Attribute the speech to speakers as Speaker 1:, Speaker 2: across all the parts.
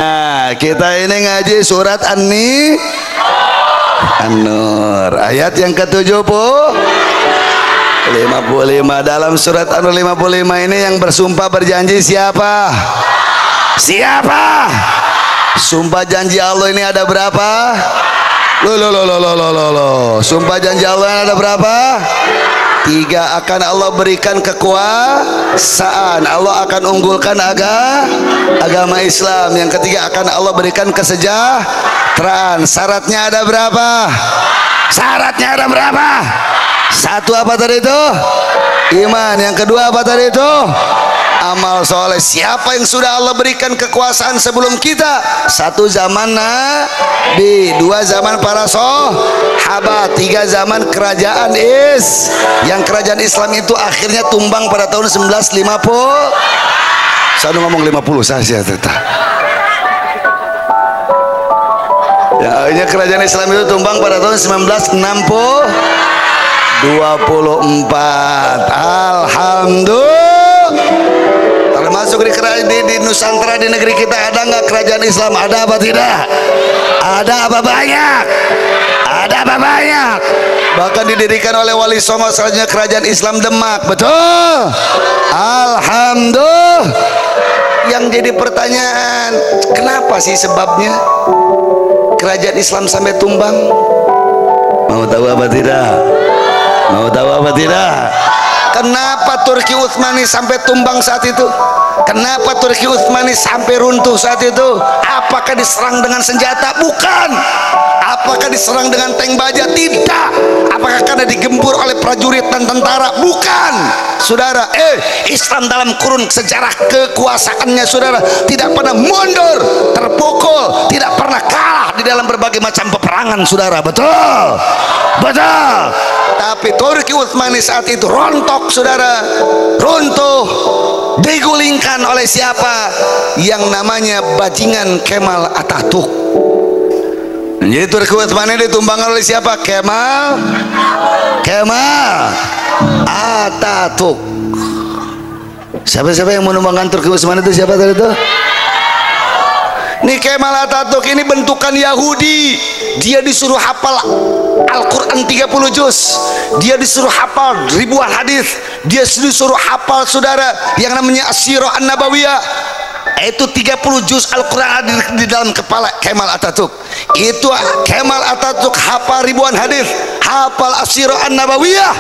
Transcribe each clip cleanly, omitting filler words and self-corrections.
Speaker 1: Nah, kita ini ngaji surat An-Nur ayat yang ke-70 55. Dalam surat An-Nur 55 ini yang bersumpah berjanji siapa? Siapa? Sumpah janji Allah ini ada berapa? Loh. Sumpah janji Allah ada berapa? 3. Akan Allah berikan kekuasaan, Allah akan unggulkan agama Islam. Yang ketiga, akan Allah berikan kesejahteraan. Syaratnya ada berapa? Syaratnya ada berapa? 1 apa tadi itu? Iman. Yang kedua apa tadi itu? Amal soleh. Siapa yang sudah Allah berikan kekuasaan sebelum kita? 1 zaman Nabi, 2 zaman para sahabat, 3 zaman kerajaan yang kerajaan Islam itu akhirnya tumbang pada tahun 1950. Saya ngomong 50 saja tetap. Ya, akhirnya kerajaan Islam itu tumbang pada tahun 1924. Alhamdulillah. Termasuk di Nusantara, di negeri kita ada nggak kerajaan Islam? Ada apa tidak? Ada apa banyak? Ada apa banyak? Bahkan didirikan oleh Wali Songo selanjutnya kerajaan Islam Demak. Betul? Alhamdulillah. Yang jadi pertanyaan, kenapa sih sebabnya kerajaan Islam sampai tumbang? Mau tahu apa tidak? Mau tahu apa tidak? Kenapa Turki Utsmani sampai tumbang saat itu? Kenapa Turki Utsmani sampai runtuh saat itu? Apakah diserang dengan senjata? Bukan. Apakah diserang dengan tank baja? Tidak. Apakah karena digempur oleh prajurit dan tentara? Bukan. Saudara, Islam dalam kurun sejarah kekuasaannya, saudara, tidak pernah mundur, terpukul, tidak pernah kalah di dalam berbagai macam peperangan, saudara. Betul? Betul. Tapi Turki Utsmani saat itu rontok, saudara, runtuh, digulingkan oleh siapa? Yang namanya bajingan Kemal Atatürk. Jadi Turki Utsmani ditumbangkan oleh siapa? Kemal Atatürk. Siapa yang menumbangkan Turki Utsmani itu siapa tadi itu? Ini Kemal Atatürk ini bentukan Yahudi. Dia disuruh hafal Al-Quran 30 juz, dia disuruh hafal ribuan hadis, dia disuruh hafal, saudara, yang namanya As-Sirah An-Nabawiyah. Itu 30 juz Al-Quran di dalam kepala Kemal Atatürk. Itu Kemal Atatürk hafal ribuan hadis, hafal As-Sirah An-Nabawiyah,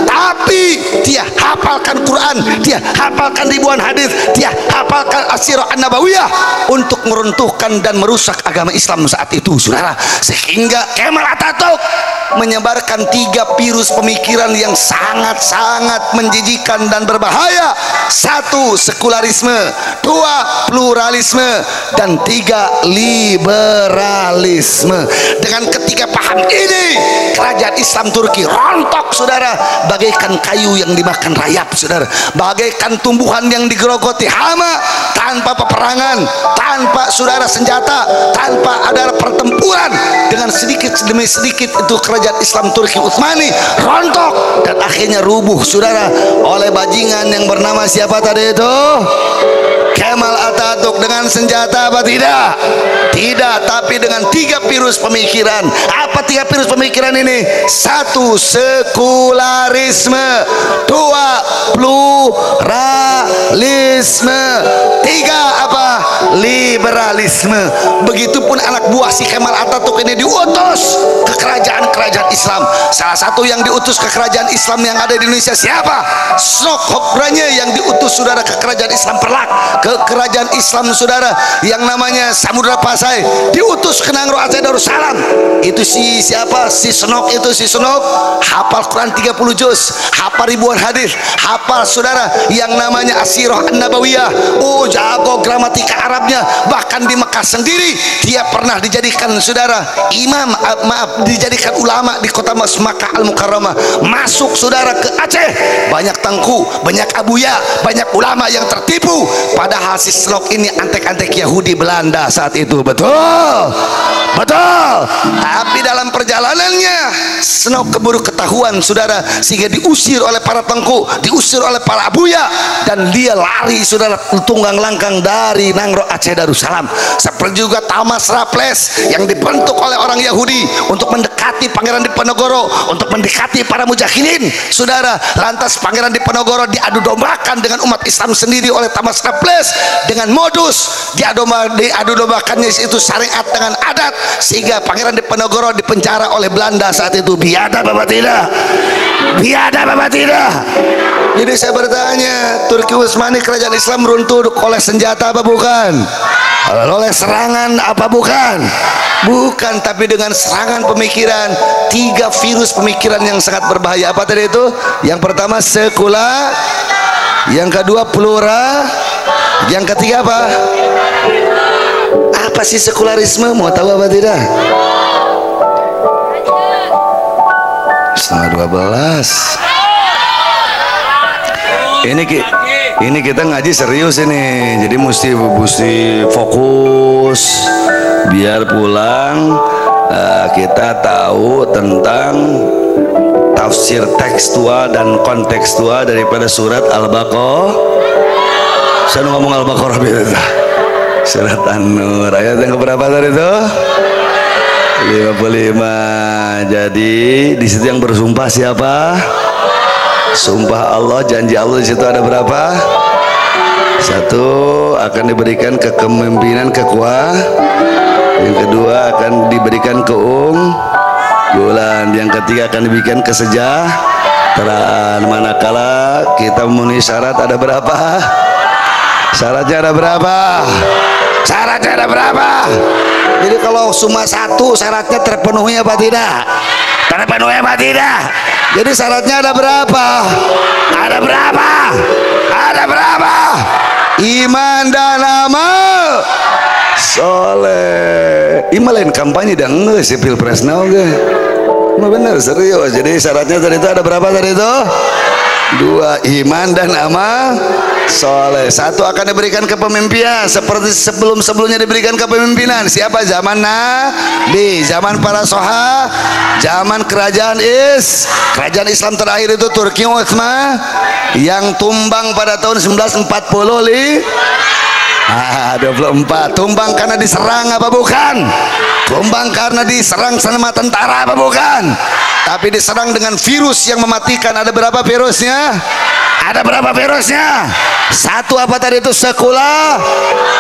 Speaker 1: tapi dia hafalkan Quran, dia hafalkan ribuan hadis, dia hafalkan As-Sirah An-Nabawiyah untuk meruntuhkan dan merusak agama Islam saat itu, saudara. Sehingga Kemal Atatürk menyebarkan 3 virus pemikiran yang sangat-sangat menjijikan dan berbahaya. 1. Sekularisme, 2. pluralisme, dan 3. liberalisme. Dengan ketiga paham ini, kerajaan Islam Turki rontok, saudara, bagaikan kayu yang dimakan rayap, saudara, bagaikan tumbuhan yang digerogoti hama, tanpa peperangan, tanpa, saudara, senjata, tanpa ada pertempuran. Dengan sedikit demi sedikit itu kerajaan Islam Turki Utsmani rontok dan akhirnya rubuh, saudara, oleh bajingan yang bernama siapa tadi itu? Kemal Atatürk. Dengan senjata apa tidak? Tidak, tapi dengan 3 virus pemikiran. Apa 3 virus pemikiran ini? 1. sekularisme, 2. pluralisme, 3. apa? liberalisme. Begitupun anak buah si Kemal Atatürk ini diutus ke kerajaan-kerajaan Islam. Salah satu yang diutus ke kerajaan Islam yang ada di Indonesia siapa? Sokhofranya yang diutus, saudara, ke kerajaan Islam Perlak, ke kerajaan Islam, saudara, yang namanya Samudra Pasai, diutus ke Nangro Aceh Darussalam. Itu siapa? Si Senok hafal Quran 30 juz, hafal ribuan hadis, hafal, saudara, yang namanya As-Sirah An-Nabawiyah. Oh, jago gramatika Arabnya. Bahkan di Mekah sendiri dia pernah dijadikan, saudara, dijadikan ulama di kota Makkah Al-Mukarramah. Masuk, saudara, ke Aceh, banyak tangku, banyak abuya, banyak ulama yang tertipu. Padahal si Senok ini antek-antek Yahudi Belanda saat itu. Betul? betul. Tapi dalam perjalanannya senok keburu ketahuan saudara, sehingga diusir oleh para tengku, diusir oleh para abuya, dan dia lari saudara tunggang langkang dari Nangro Aceh Darussalam. Seperti juga Thomas Raffles yang dibentuk oleh orang Yahudi untuk mendekati Pangeran Diponegoro, untuk mendekati para mujahidin saudara. Lantas Pangeran Diponegoro diadu dombakan dengan umat Islam sendiri oleh Thomas Raffles dengan modus diadu dombakannya itu syariat dengan adat, sehingga Pangeran Diponegoro dipenjara oleh Belanda saat itu. Biadab apa tidak? Biadab apa tidak? Jadi saya bertanya, Turki Utsmani kerajaan Islam runtuh oleh senjata apa bukan? Oleh serangan apa bukan? Bukan, tapi dengan serangan pemikiran. 3 virus pemikiran yang sangat berbahaya. Apa tadi itu? Yang pertama sekula, yang kedua plura, yang ketiga apa? Apa sih sekularisme? Mau tahu apa tidak? Setengah 12. Ini kita ngaji serius ini, jadi mesti fokus biar pulang kita tahu tentang tafsir tekstual dan kontekstual daripada surat Al-Baqarah. Saya ngomong Al-Baqarah beda. Surat An-Nur ayat yang keberapa tadi itu? 55. Jadi di situ yang bersumpah siapa? Sumpah Allah, janji Allah. Di situ ada berapa? 1, akan diberikan kepemimpinan kekuasaan. Yang kedua akan diberikan keunggulan. Yang ketiga akan diberikan kesejahteraan. Manakala kita memenuhi syarat ada berapa? Syaratnya ada berapa? Syaratnya ada berapa? Jadi kalau cuma 1 syaratnya terpenuhi apa tidak? Terpenuhi apa tidak? Jadi syaratnya ada berapa? Ada berapa? Ada berapa? Iman dan amal soleh. Iman lain kampanye dan enggak sih pilpres now ge. Bener serius. Jadi syaratnya tadi itu ada berapa tadi itu? 2, iman dan amal soleh. 1, akan diberikan kepemimpinan seperti sebelumnya diberikan kepemimpinan. Siapa? Zaman Nabi, zaman para sahabat, zaman kerajaan Islam terakhir itu Turki Utsmani yang tumbang pada tahun 1945. 24. Tumbang karena diserang apa bukan? Tumbang karena diserang sama tentara apa bukan? Tapi diserang dengan virus yang mematikan. Ada berapa virusnya? Ada berapa virusnya? 1 apa tadi itu? Sekula.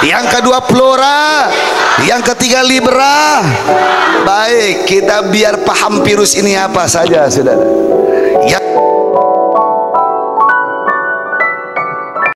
Speaker 1: Yang kedua plura. Yang ketiga libera. Baik, kita biar paham virus ini apa saja saudara.